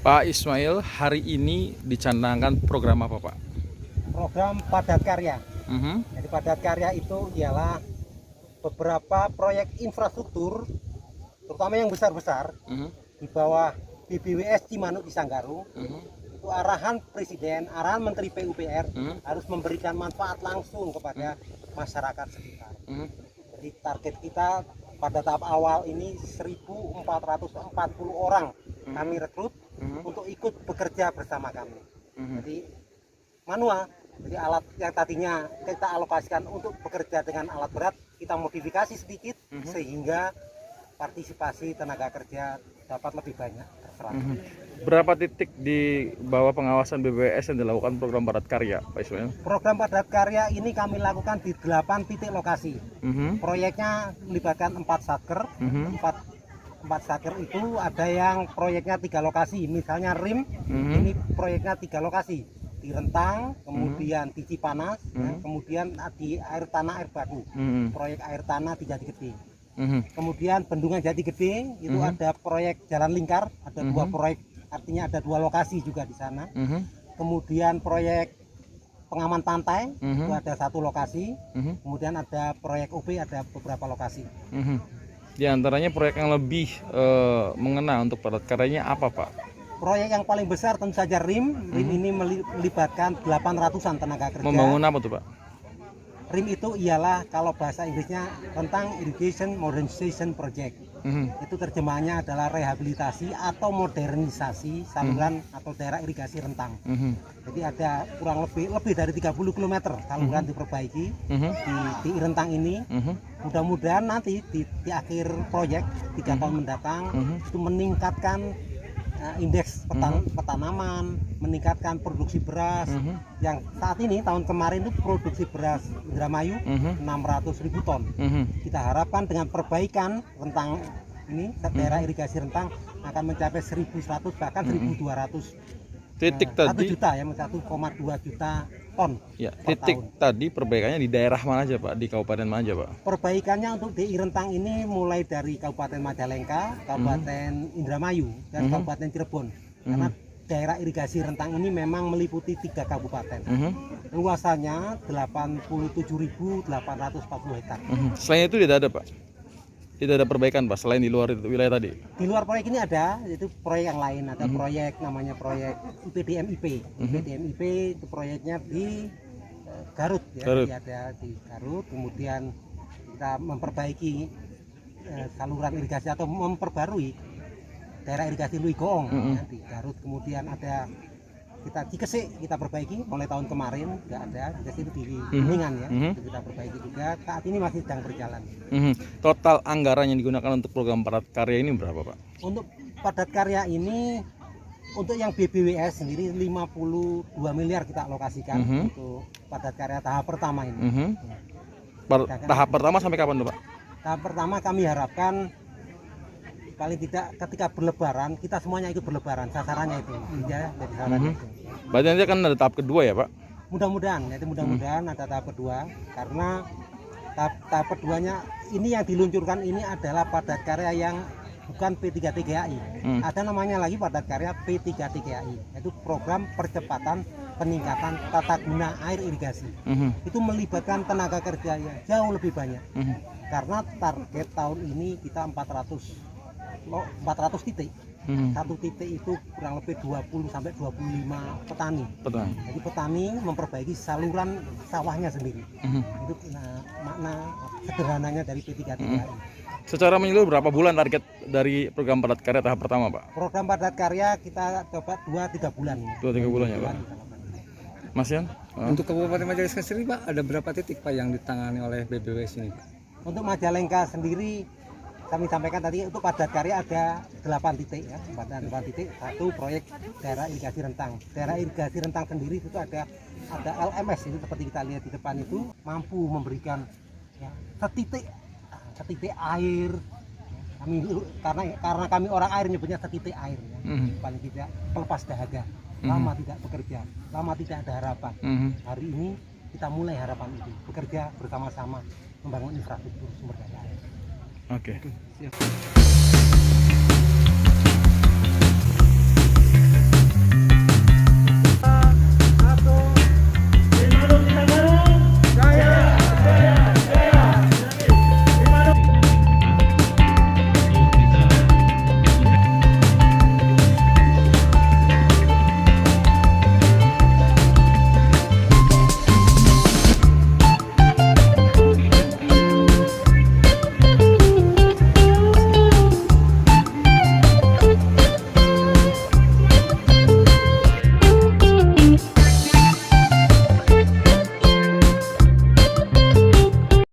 Pak Ismail, hari ini dicanangkan program apa, Pak? Program padat karya. Mhm. Jadi padat karya itu ialah beberapa proyek infrastruktur, terutama yang besar-besar, Mhm. di bawah BBWS Cimanuk di Sanggaru. Mhm. Itu arahan Presiden, arahan Menteri PUPR harus memberikan manfaat langsung kepada masyarakat sekitar. Jadi target kita pada tahap awal ini 1.440 orang kami rekrut untuk ikut bekerja bersama kami. Jadi manual, jadi alat yang tadinya kita alokasikan untuk bekerja dengan alat berat, kita modifikasi sedikit sehingga partisipasi tenaga kerja dapat lebih banyak terserap. Berapa titik di bawah pengawasan BBWS yang dilakukan program padat karya, Pak Ismail? Program padat karya ini kami lakukan di 8 titik lokasi. Proyeknya melibatkan 4 satker. 4 satker itu ada yang proyeknya 3 lokasi, misalnya RIM, ini proyeknya 3 lokasi, di Rentang, kemudian di Cipanas, kemudian di air tanah air baku, proyek air tanah di Jati Gede. Kemudian Bendungan Jati Gede itu ada proyek jalan lingkar, ada 2 proyek, artinya ada 2 lokasi juga di sana. Kemudian proyek pengaman pantai itu ada 1 lokasi. Kemudian ada proyek UP, ada beberapa lokasi. Di antaranya proyek yang lebih mengena untuk padat karyanya apa, Pak? Proyek yang paling besar tentu saja RIM. RIM ini melibatkan 800-an tenaga kerja. Membangun apa tuh, Pak? RIM itu ialah, kalau bahasa Inggrisnya, Rentang Irrigation Modernization Project. Itu terjemahannya adalah rehabilitasi atau modernisasi saluran atau daerah irigasi Rentang. Jadi ada kurang lebih dari 30 km saluran diperbaiki di Rentang ini. Mudah-mudahan nanti di akhir proyek 3 tahun mendatang itu meningkatkan indeks petanaman, meningkatkan produksi beras. Yang saat ini tahun kemarin itu produksi beras Indramayu 600.000 ton. Kita harapkan dengan perbaikan Rentang ini, daerah irigasi Rentang akan mencapai 1.100 bahkan 1.200 titik 1 tadi juta ya, 1,2 juta ton ya, per titik tahun. tadi perbaikannya di daerah mana aja, Pak? Di kabupaten mana aja, Pak? Perbaikannya untuk DI Rentang ini mulai dari Kabupaten Majalengka, Kabupaten Indramayu, dan Kabupaten Cirebon. Karena daerah irigasi Rentang ini memang meliputi 3 kabupaten. Luasannya 87.840 hektar. Selain itu tidak ada, Pak? Tidak ada perbaikan, Pak, selain di luar itu wilayah tadi? Di luar proyek ini ada, itu proyek yang lain. Ada proyek namanya proyek IPDMIP. IPDMIP itu proyeknya di Garut, ya. Garut. Jadi ada di Garut. Kemudian kita memperbaiki saluran irigasi atau memperbarui daerah irigasi Lui Goong ya, di Garut. Kemudian ada kita Cikesik, kita perbaiki mulai tahun kemarin, nggak ada. Cikesik itu di Kuningan ya, itu kita perbaiki juga. Saat ini masih sedang berjalan. Total anggaran yang digunakan untuk program padat karya ini berapa, Pak? Untuk padat karya ini, untuk yang BBWS sendiri 52 miliar kita alokasikan untuk padat karya tahap pertama ini. Tahap pertama sampai kapan tuh, Pak? Tahap pertama kami harapkan paling tidak ketika berlebaran, kita semuanya ikut berlebaran, sasarannya itu ya, jadi sasarannya itu. Berarti nanti akan ada tahap kedua ya, Pak? Mudah-mudahan, jadi mudah-mudahan ada tahap kedua, karena tahap keduanya ini yang diluncurkan ini adalah padat karya yang bukan P3TGAI. Ada namanya lagi padat karya P3TGAI, yaitu program percepatan peningkatan tata guna air irigasi. Itu melibatkan tenaga kerja yang jauh lebih banyak. Karena target tahun ini kita 400 titik. Satu titik itu kurang lebih 20 sampai 25 petani. Jadi petani memperbaiki saluran sawahnya sendiri. Itu makna sederhananya dari P3TGAI. Secara menyeluruh berapa bulan target dari program padat karya tahap pertama, Pak? Program padat karya kita coba 2-3 bulan. 2-3 bulan ya, Pak. Mas Yan? Untuk Kabupaten Majalengka sendiri, Pak, ada berapa titik, Pak, yang ditangani oleh BBWS ini, Pak? Untuk Majalengka sendiri kami sampaikan tadi, untuk padat karya ada 8 titik ya, 8 titik. Satu proyek daerah irigasi Rentang. Daerah irigasi Rentang sendiri itu ada LMS, itu seperti kita lihat di depan itu, mampu memberikan ya, setitik air. Kami karena kami orang air nyebutnya setitik air ya. Paling tidak pelepas dahaga. Lama tidak bekerja, lama tidak ada harapan. Hari ini kita mulai harapan itu, bekerja bersama-sama membangun infrastruktur sumber daya air. Oke. Siap.